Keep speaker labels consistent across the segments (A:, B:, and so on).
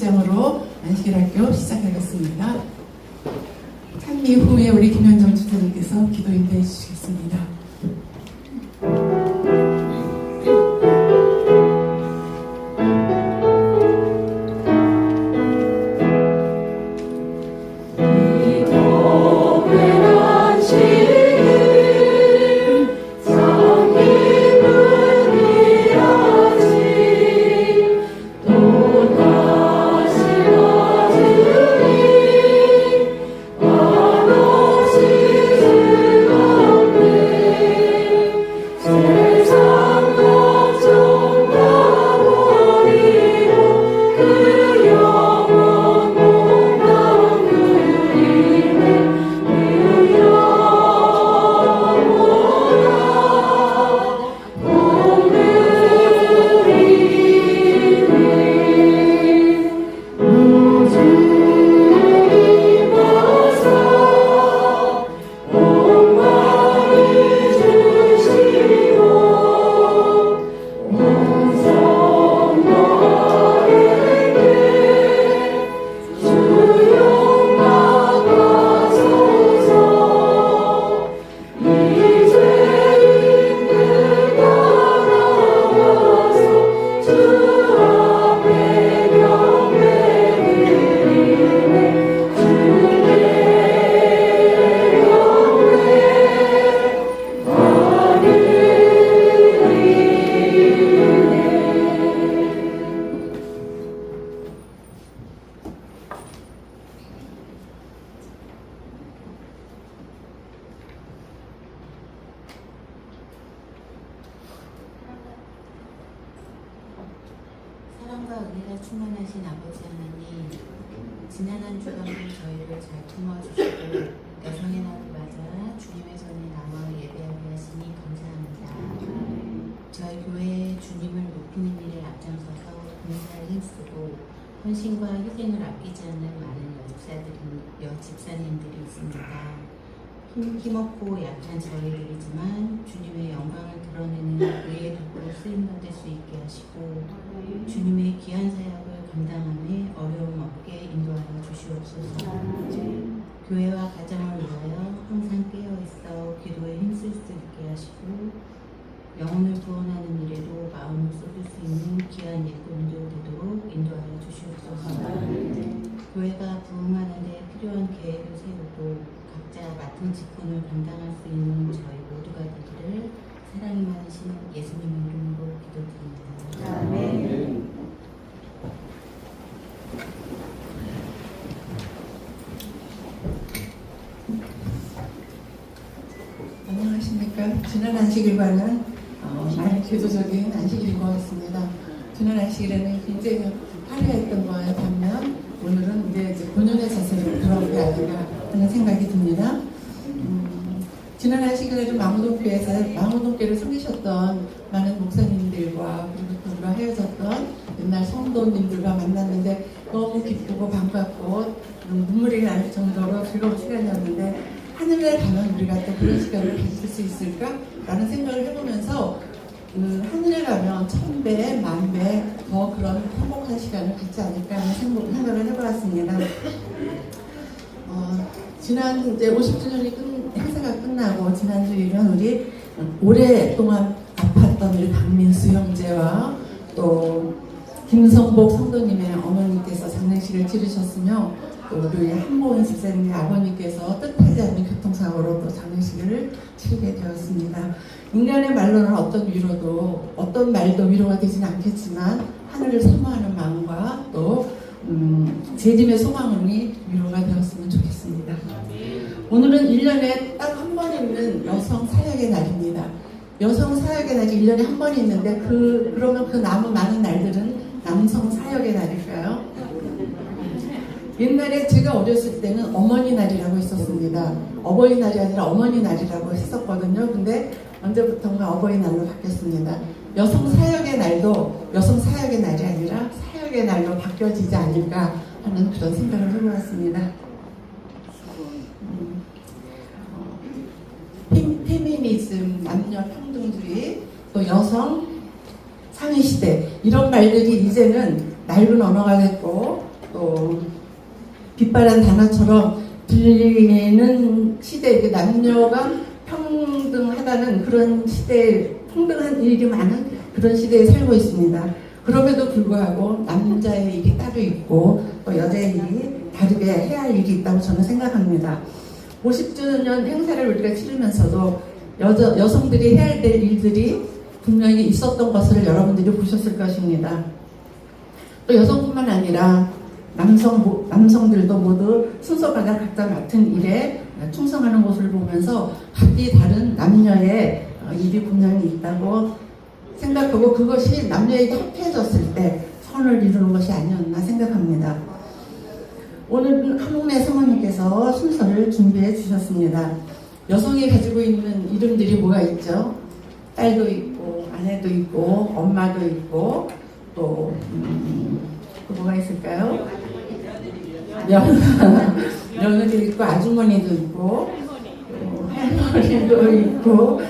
A: 입장으로 안식일학교 시작하겠습니다. 찬미 후에 우리 김현정 주사님께서 기도 인도해 주시겠습니다.
B: 사랑과 은혜가 충만하신 아버지 하나님, 지난 한 주간도 저희를 잘 품어주시고 여성의 날을 맞아 주님의 손에 나와 예배하게 하시니 감사합니다. 저희 교회에 주님을 높이는 일에 앞장서서 봉사를 힘쓰고 헌신과 희생을 아끼지 않는 많은 여집사님들이 있습니다. 힘없고 약한 저희들이지만 주님의 영광을 드러내는 의의 도구로 쓰임받을 수 있게 하시고 주님의 귀한 사역을 감당함에 어려움 없게 인도하여 주시옵소서. 교회와 가정을 위하여 항상 깨어있어 기도에 힘쓸 수 있게 하시고 영혼을 구원하는 일에도 마음을 쏟을 수 있는 귀한 일꾼도 되도록 인도하여 주시옵소서. 교회가 부흥하는 데 필요한 계획을 세우고 각자 맡은 직분을 감당할 수 있는 저희 모두가 되기를 사랑이 많으신 예수님 이름으로 기도드립니다. 아멘.
A: 안녕하십니까. 지난 안식일과는 많이 교조적인 안식일인 것 같습니다. 지난 안식일에는 굉장히 화려했던 거에 반면 오늘은 이제 본연의 자세로 돌아오게 아닌가 하는 생각이 듭니다. 지난 안식일에는 망우동교를 섬기셨던 많은 목사님들과 그리고 그들과 헤어졌던 옛날 성도님들과 만났는데 너무 기쁘고 반갑고 눈물이 날 정도로 즐거운 시간이었는데 하늘에 가면 우리가 또 그런 시간을 가질 수 있을까? 라는 생각을 해보면서 하늘에 가면 1000배, 10,000배 더 그런 행복한 시간을 갖지 않을까 하는 생각을 해보았습니다. 지난 이제 50주년이 행사가 끝나고 지난주일은 우리 오랫동안 아팠던 우리 박민수 형제와 또 김성복 성도님의 어머니께서 장례식을 치르셨으며 또 우리 한보은 집사님의 아버님께서 뜻하지 않는 교통사고로 또 장례식을 치르게 되었습니다. 인간의 말로는 어떤 말도 위로가 되지는 않겠지만 하늘을 사모하는 마음과 또 재림의 소망이 위로가 되었으면 좋겠습니다. 오늘은 1년에 딱 한 번 있는 여성 사역의 날입니다. 여성 사역의 날이 1년에 한 번 있는데 그러면 그 남은 많은 날들은 남성 사역의 날일까요? 옛날에 제가 어렸을 때는 어머니 날이라고 했었습니다. 어버이날이 아니라 어머니 날이라고 했었거든요. 근데 언제부턴가 어버이날로 바뀌었습니다. 여성 사역의 날도 여성 사역의 날이 아니라 사역의 날로 바뀌어지지 않을까 하는 그런 생각을 해보았습니다. 페미니즘, 남녀 평등주의, 또 여성 상위시대 이런 말들이 이제는 낡은 언어가 됐고 또 빛바란 단어처럼 들리는 시대, 이게 남녀가 평등하다는 그런 시대에, 평등한 일이 많은 그런 시대에 살고 있습니다. 그럼에도 불구하고 남자의 일이 따로 있고 또 여자의 일이 다르게 해야 할 일이 있다고 저는 생각합니다. 50주년 행사를 우리가 치르면서도 여성들이 해야 될 일들이 분명히 있었던 것을 여러분들이 보셨을 것입니다. 또 여성뿐만 아니라 남성들도 모두 순서마다 각자 맡은 일에 충성하는 것을 보면서 각기 다른 남녀의 일이 분명히 있다고 생각하고, 그것이 남녀에게 합해졌을 때 선을 이루는 것이 아니었나 생각합니다. 오늘 한옥래 사모님께서 순서를 준비해 주셨습니다. 여성이 가지고 있는 이름들이 뭐가 있죠? 딸도 있고 아내도 있고 엄마도 있고 또 뭐가 있을까요? 며느리도 있고 아주머니도 있고 할머니도 있고,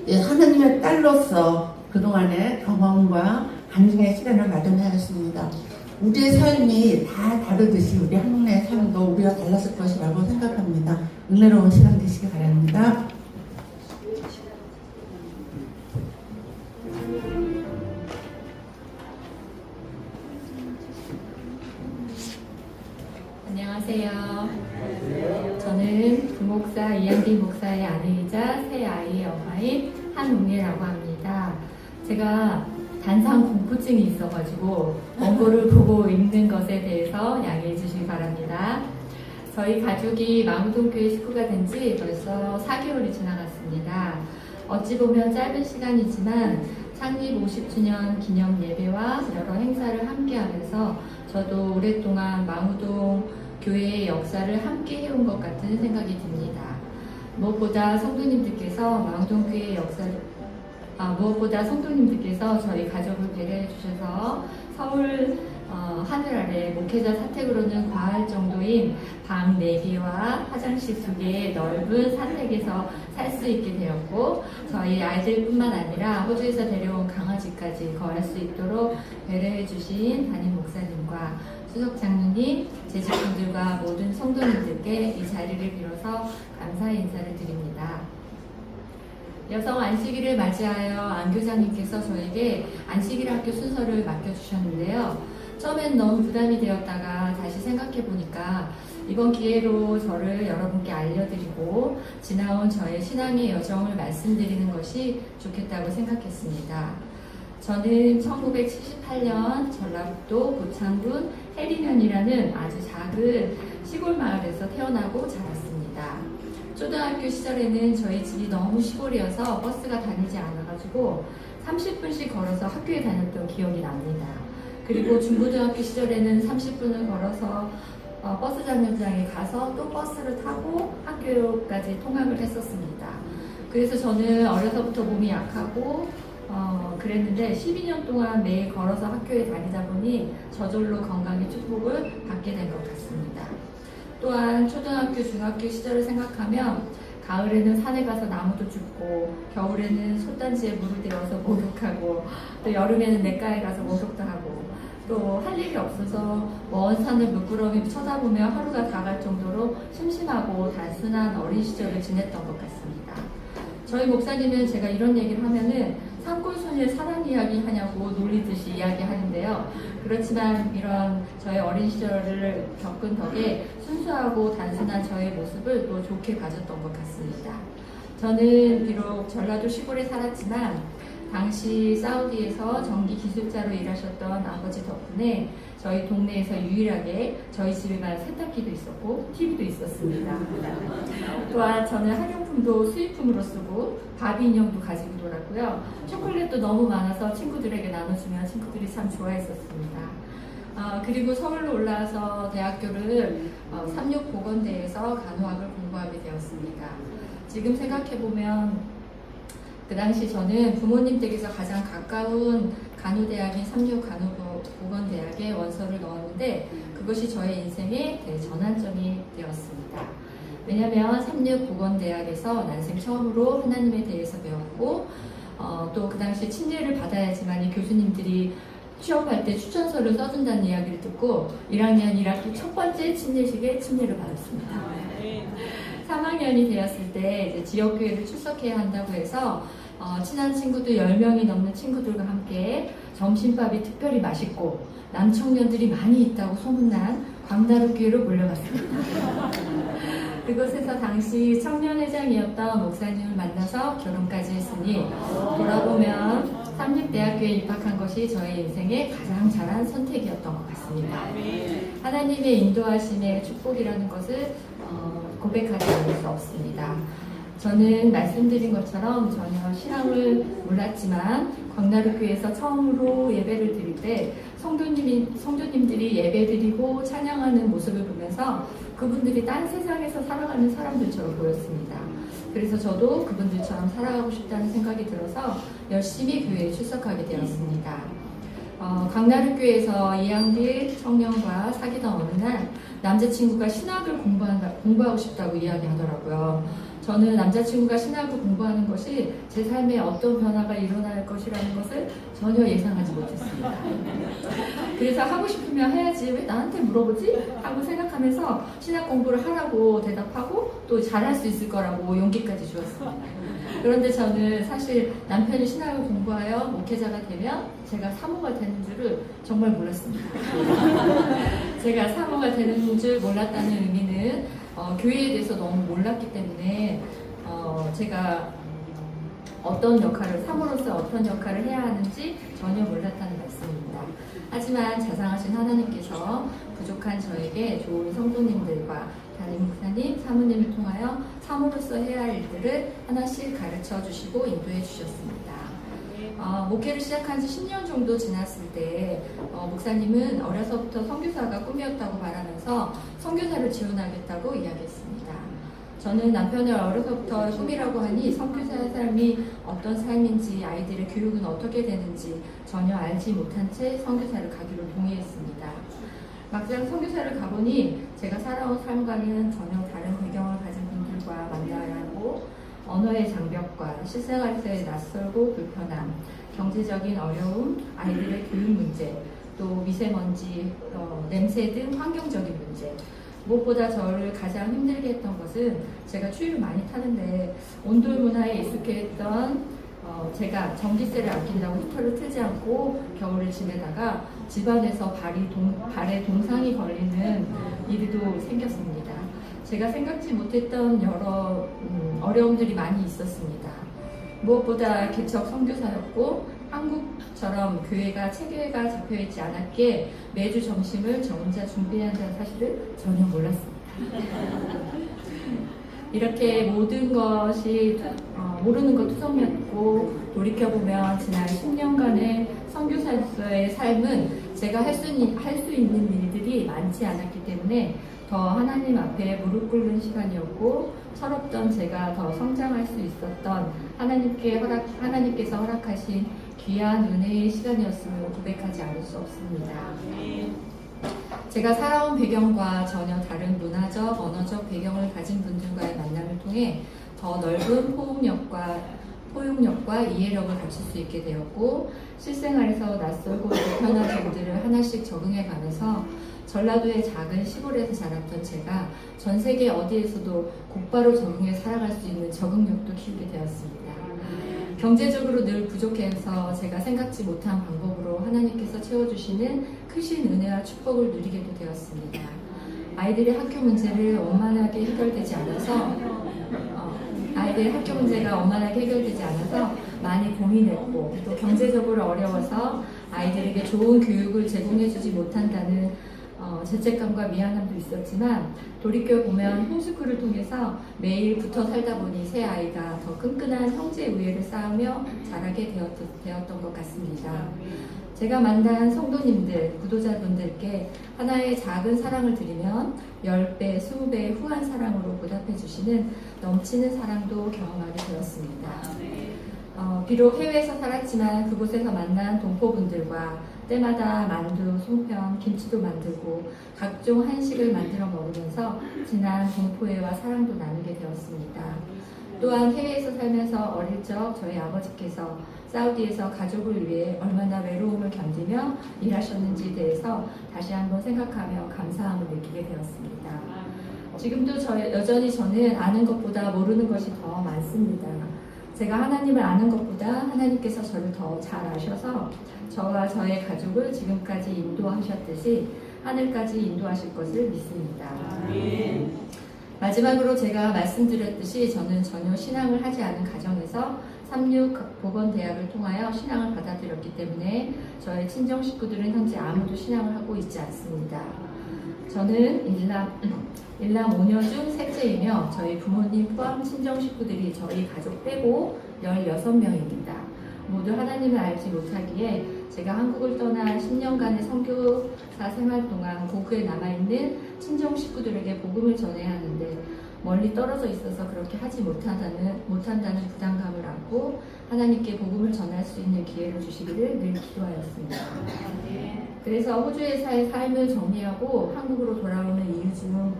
A: 하나님의 딸로서 그동안의 경험과 간증의 시간을 마련하였습니다. 우리의 삶이 다 다르듯이 우리 한국의 삶도 우리가 달랐을 것이라고 생각합니다. 은혜로운 시간 되시기 바랍니다.
C: 안녕하세요. 저는 부목사 이한비 목사의 아내이자 새 아이의 엄마인 한웅예라고 합니다. 제가 단상 공포증이 있어가지고 원고를 보고 읽는 것에 대해서 양해해 주시기 바랍니다. 저희 가족이 망우동교회 식구가 된 지 벌써 4개월이 지나갔습니다. 어찌 보면 짧은 시간이지만 창립 50주년 기념 예배와 여러 행사를 함께하면서 저도 오랫동안 망우동 교회의 역사를 함께 해온 것 같은 생각이 듭니다. 무엇보다 성도님들께서 저희 가족을 배려해 주셔서 서울 하늘 아래 목회자 사택으로는 과할 정도인 방 4개와 화장실 2개의 넓은 사택에서 살 수 있게 되었고, 저희 아이들뿐만 아니라 호주에서 데려온 강아지까지 거할 수 있도록 배려해 주신 담임 목사님과 수석 장로님, 제 직분들과 모든 성도님들께 이 자리를 빌어서 감사의 인사를 드립니다. 여성 안식일을 맞이하여 안교장님께서 저에게 안식일 학교 순서를 맡겨주셨는데요. 처음엔 너무 부담이 되었다가 다시 생각해보니까 이번 기회로 저를 여러분께 알려드리고 지나온 저의 신앙의 여정을 말씀드리는 것이 좋겠다고 생각했습니다. 저는 1978년 전라북도 고창군 해리면이라는 아주 작은 시골 마을에서 태어나고 자랐습니다. 초등학교 시절에는 저희 집이 너무 시골이어서 버스가 다니지 않아가지고 30분씩 걸어서 학교에 다녔던 기억이 납니다. 그리고 중고등학교 시절에는 30분을 걸어서 버스 정류장에 가서 또 버스를 타고 학교까지 통학을 했었습니다. 그래서 저는 어려서부터 몸이 약하고 그랬는데 12년 동안 매일 걸어서 학교에 다니다 보니 저절로 건강의 축복을 받게 된 것 같습니다. 또한 초등학교, 중학교 시절을 생각하면 가을에는 산에 가서 나무도 줍고, 겨울에는 솥단지에 물을 데워서 목욕하고, 또 여름에는 냇가에 가서 목욕도 하고, 또 할 일이 없어서 먼 산을 물끄러미 쳐다보며 하루가 다갈 정도로 심심하고 단순한 어린 시절을 지냈던 것 같습니다. 저희 목사님은 제가 이런 얘기를 하면은 산골소녀의 사랑 이야기 하냐고 놀리듯이 이야기하는데요. 그렇지만 이런 저의 어린 시절을 겪은 덕에 순수하고 단순한 저의 모습을 또 좋게 봐줬던 것 같습니다. 저는 비록 전라도 시골에 살았지만 당시 사우디에서 전기 기술자로 일하셨던 아버지 덕분에 저희 동네에서 유일하게 저희 집에만 세탁기도 있었고 TV도 있었습니다. 또한 저는 학용품도 수입품으로 쓰고 바비 인형도 가지고 놀았고요. 초콜릿도 너무 많아서 친구들에게 나눠주면 친구들이 참 좋아했었습니다. 그리고 서울로 올라와서 대학교를 삼육보건대에서 간호학을 공부하게 되었습니다. 지금 생각해보면 그 당시 저는 부모님 댁에서 가장 가까운 간호대학인 삼육간호보건대학에 원서를 넣었는데 그것이 저의 인생의 전환점이 되었습니다. 왜냐하면 삼육보건대학에서 난생 처음으로 하나님에 대해서 배웠고 또 그 당시 침례를 받아야지만 이 교수님들이 취업할 때 추천서를 써준다는 이야기를 듣고 1학년 1학기 첫 번째 침례식에 침례를 받았습니다. 3학년이 되었을 때 이제 지역교회를 출석해야 한다고 해서 친한 친구들 10명이 넘는 친구들과 함께 점심밥이 특별히 맛있고 남청년들이 많이 있다고 소문난 광나루교회로 몰려갔습니다. 그곳에서 당시 청년회장이었던 목사님을 만나서 결혼까지 했으니 돌아보면 삼립대학교에 입학한 것이 저의 인생의 가장 잘한 선택이었던 것 같습니다. 하나님의 인도하심의 축복이라는 것을 고백하지 않을 수 없습니다. 저는 말씀드린 것처럼 전혀 신앙을 몰랐지만 광나루교회에서 처음으로 예배를 드릴 때 성도님들이 예배 드리고 찬양하는 모습을 보면서 그분들이 딴 세상에서 살아가는 사람들처럼 보였습니다. 그래서 저도 그분들처럼 살아가고 싶다는 생각이 들어서 열심히 교회에 출석하게 되었습니다. 광나루교회에서 2학년 청년과 사귀던 어느 날 남자친구가 신학을 공부하고 싶다고 이야기하더라고요. 저는 남자친구가 신학을 공부하는 것이 제 삶에 어떤 변화가 일어날 것이라는 것을 전혀 예상하지 못했습니다. 그래서 하고 싶으면 해야지 왜 나한테 물어보지? 하고 생각하면서 신학 공부를 하라고 대답하고 또 잘할 수 있을 거라고 용기까지 주었습니다. 그런데 저는 사실 남편이 신학을 공부하여 목회자가 되면 제가 사모가 되는 줄을 정말 몰랐습니다. 제가 사모가 되는 줄 몰랐다는 의미는 교회에 대해서 너무 몰랐기 때문에 제가 어떤 역할을, 사모로서 어떤 역할을 해야 하는지 전혀 몰랐다는 말씀입니다. 하지만 자상하신 하나님께서 부족한 저에게 좋은 성도님들과 담임 목사님, 사모님을 통하여 사모로서 해야 할 일들을 하나씩 가르쳐 주시고 인도해 주셨습니다. 목회를 시작한 지 10년 정도 지났을 때 목사님은 어려서부터 선교사가 꿈이었다고 말하면서 선교사를 지원하겠다고 이야기했습니다. 저는 남편을 어려서부터 꿈이라고 하니 선교사의 삶이 어떤 삶인지 아이들의 교육은 어떻게 되는지 전혀 알지 못한 채 선교사를 가기로 동의했습니다. 막상 선교사를 가보니 제가 살아온 삶과는 전혀 다른 배경을 가진 분들과 만나야 하고 언어의 장벽과 실생활에서의 낯설고 불편함, 경제적인 어려움, 아이들의 교육 문제, 또 미세먼지, 냄새 등 환경적인 문제. 무엇보다 저를 가장 힘들게 했던 것은 제가 추위를 많이 타는데 온돌 문화에 익숙했던 제가 전기세를 아낀다고 히터를 틀지 않고 겨울을 지내다가 집안에서 발에 동상이 걸리는 일도 생겼습니다. 제가 생각지 못했던 여러 어려움들이 많이 있었습니다. 무엇보다 개척 선교사였고 한국처럼 교회가 체계가 잡혀있지 않았기에 매주 점심을 저 혼자 준비해야 한다는 사실을 전혀 몰랐습니다. 이렇게 모든 것이 모르는 것 투성이었고 돌이켜보면 지난 10년간의 선교사로서의 삶은 제가 할 수 있는 일들이 많지 않았기 때문에 더 하나님 앞에 무릎 꿇는 시간이었고 철없던 제가 더 성장할 수 있었던 하나님께서 허락하신 귀한 은혜의 시간이었음을 고백하지 않을 수 없습니다. 제가 살아온 배경과 전혀 다른 문화적, 언어적 배경을 가진 분들과의 만남을 통해 더 넓은 포용력과 이해력을 갖출 수 있게 되었고 실생활에서 낯설고 불편한 점들을 하나씩 적응해 가면서 전라도의 작은 시골에서 자랐던 제가 전 세계 어디에서도 곧바로 적응해 살아갈 수 있는 적응력도 키우게 되었습니다. 경제적으로 늘 부족해서 제가 생각지 못한 방법으로 하나님께서 채워주시는 크신 은혜와 축복을 누리게도 되었습니다. 아이들의 학교 문제가 원만하게 해결되지 않아서 많이 고민했고 또 경제적으로 어려워서 아이들에게 좋은 교육을 제공해주지 못한다는 죄책감과 미안함도 있었지만 돌이켜보면 홈스쿨을 통해서 매일 붙어 살다 보니 새 아이가 더 끈끈한 형제 우애를 쌓으며 자라게 되었던 것 같습니다. 제가 만난 성도님들, 구도자분들께 하나의 작은 사랑을 드리면 10배, 20배의 후한 사랑으로 보답해 주시는 넘치는 사랑도 경험하게 되었습니다. 비록 해외에서 살았지만 그곳에서 만난 동포분들과 때마다 만두, 송편, 김치도 만들고 각종 한식을 만들어 먹으면서 진한 동포애와 사랑도 나누게 되었습니다. 또한 해외에서 살면서 어릴 적 저희 아버지께서 사우디에서 가족을 위해 얼마나 외로움을 견디며 일하셨는지에 대해서 다시 한번 생각하며 감사함을 느끼게 되었습니다. 지금도 여전히 저는 아는 것보다 모르는 것이 더 많습니다. 제가 하나님을 아는 것보다 하나님께서 저를 더 잘 아셔서 저와 저의 가족을 지금까지 인도하셨듯이 하늘까지 인도하실 것을 믿습니다. 마지막으로 제가 말씀드렸듯이 저는 전혀 신앙을 하지 않은 가정에서 삼육보건대학을 통하여 신앙을 받아들였기 때문에 저의 친정 식구들은 현재 아무도 신앙을 하고 있지 않습니다. 저는 일남 5녀 중 셋째이며 저희 부모님 포함 친정 식구들이 저희 가족 빼고 16명입니다. 모두 하나님을 알지 못하기에 제가 한국을 떠나 10년간의 선교사 생활 동안 고국에 남아있는 친정 식구들에게 복음을 전해야 하는데 멀리 떨어져 있어서 그렇게 하지 못한다는 부담감을 안고 하나님께 복음을 전할 수 있는 기회를 주시기를 늘 기도하였습니다. 그래서 호주에서의 삶을 정리하고 한국으로 돌아오는 이유 중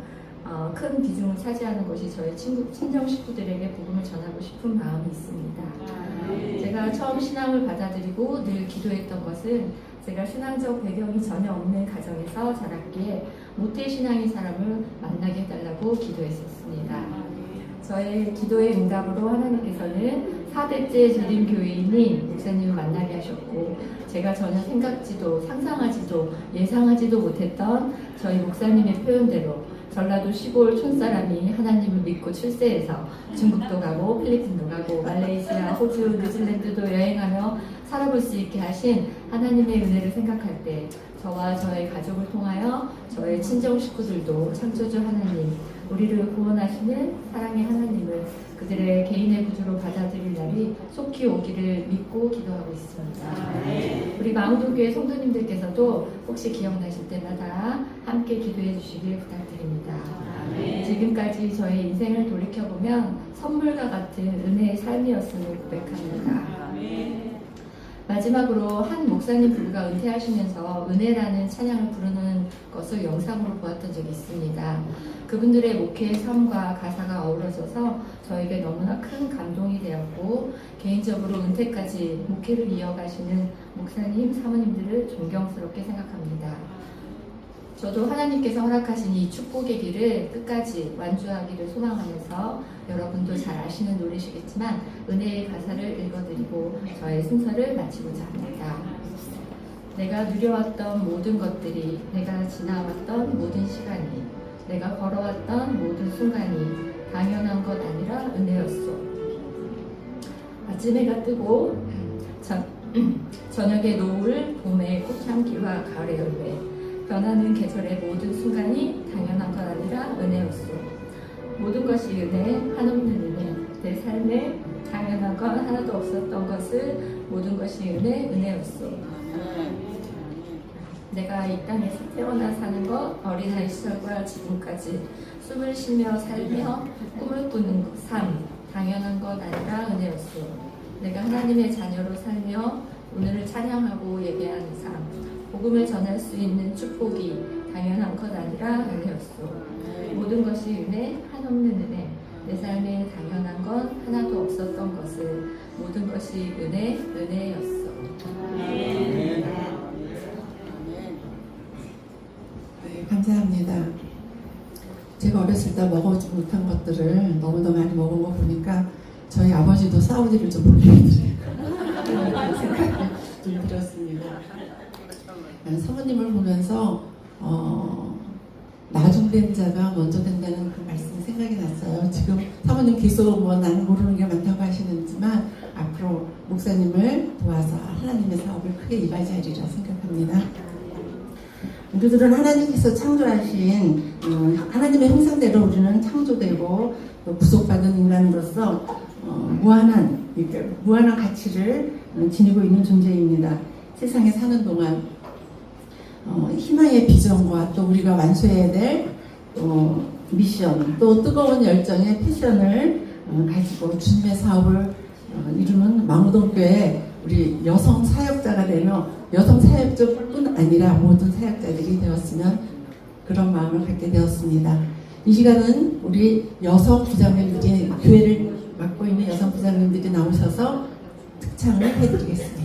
C: 큰 비중을 차지하는 것이 저희 친정 식구들에게 복음을 전하고 싶은 마음이 있습니다. 제가 처음 신앙을 받아들이고 늘 기도했던 것은 제가 신앙적 배경이 전혀 없는 가정에서 자랐기에 모태신앙인 사람을 만나게 해달라고 기도했었습니다. 저의 기도의 응답으로 하나님께서는 4대째 재림교회인인 목사님을 만나게 하셨고 제가 전혀 생각지도 상상하지도 예상하지도 못했던 저희 목사님의 표현대로 전라도 시골 촌사람이 하나님을 믿고 출세해서 중국도 가고 필리핀도 가고 말레이시아, 호주, 뉴질랜드도 여행하며 살아볼 수 있게 하신 하나님의 은혜를 생각할 때 저와 저의 가족을 통하여 저의 친정 식구들도 창조주 하나님, 우리를 구원하시는 사랑의 하나님을 그들의 개인의 구주로 받아들일 날이 속히 오기를 믿고 기도하고 있습니다. 우리 망우동교회 성도님들께서도 혹시 기억나실 때마다 함께 기도해 주시길 부탁드립니다. 지금까지 저의 인생을 돌이켜보면 선물과 같은 은혜의 삶이었음을 고백합니다. 마지막으로 한 목사님 부부가 은퇴하시면서 은혜라는 찬양을 부르는 것을 영상으로 보았던 적이 있습니다. 그분들의 목회의 삶과 가사가 어우러져서 저에게 너무나 큰 감동이 되었고 개인적으로 은퇴까지 목회를 이어가시는 목사님, 사모님들을 존경스럽게 생각합니다. 저도 하나님께서 허락하신 이 축복의 길을 끝까지 완주하기를 소망하면서 여러분도 잘 아시는 노래시겠지만 은혜의 가사를 읽어드리고 저의 순서를 마치고자 합니다. 내가 누려왔던 모든 것들이, 내가 지나왔던 모든 시간이, 내가 걸어왔던 모든 순간이 당연한 것 아니라 은혜였소. 아침 해가 뜨고 저녁의 노을, 봄의 꽃향기와 가을의 열매, 변하는 계절의 모든 순간이 당연한 것 아니라 은혜였소. 모든 것이 은혜, 한없는 은혜. 내 삶에 당연한 것 하나도 없었던 것을 모든 것이 은혜였소. 내가 이 땅에서 태어나 사는 것, 어린아이 시절과 지금까지 숨을 쉬며 살며 꿈을 꾸는 삶, 당연한 것 아니라 은혜였소. 내가 하나님의 자녀로 살며 오늘을 찬양하고 예배하는 삶, 복음을 전할 수 있는 축복이 당연한 것 아니라 은혜였소. 모든 것이 은혜, 한없는 은혜. 내 삶에 당연한 건 하나도 없었던 것을 모든 것이 은혜였소.
A: 네, 감사합니다. 제가 어렸을 때 먹어보지 못한 것들을 너무나 많이 먹은 거 보니까 저희 아버지도 사우디를 좀 보내드려요. 그런 생각이 좀 들었습니다. 사모님을 보면서 나중된 자가 먼저 된다는 그 말씀이 생각이 났어요. 지금 사모님 계속 나는 모르는 게 많다고 하시는지만 앞으로 목사님을 도와서 하나님의 사업을 크게 이바지하리라 생각합니다. 우리들은 하나님께서 창조하신 하나님의 형상대로 우리는 창조되고 또 구속받은 인간으로서 무한한 가치를 지니고 있는 존재입니다. 세상에 사는 동안 희망의 비전과 또 우리가 완수해야 될 미션, 또 뜨거운 열정의 패션을 가지고 주님의 사업을 이루는 망우동교회 우리 여성 사역자가 되며 여성 사역자뿐 아니라 모든 사역자들이 되었으면 그런 마음을 갖게 되었습니다. 이 시간은 우리 여성 부장님들이 교회를 맡고 있는 여성 부장님들이 나오셔서 합창을 해드리겠습니다.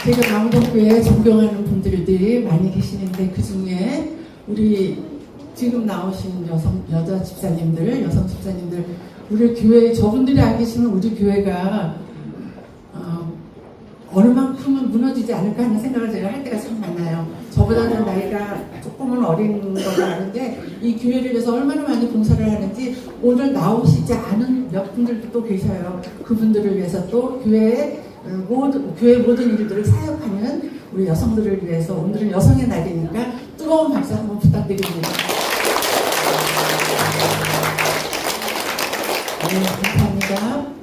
A: 제가 망동교회 존경하는 분들이 많이 계시는데 그 중에 우리 지금 나오신 여자 집사님들, 여성 집사님들, 우리 교회 저분들이 안 계시면 우리 교회가 어느 만큼은 무너지지 않을까 하는 생각을 제가 할 때가 참 많아요. 저보다는 나이가 조금은 어린 거가 아는데 이 교회를 위해서 얼마나 많이 봉사를 하는지 오늘 나오시지 않은 몇 분들도 또 계셔요. 그분들을 위해서 또 교회 모든 일들을 사역하는 우리 여성들을 위해서 오늘은 여성의 날이니까 뜨거운 박수 한번 부탁드립니다. 감사합니다.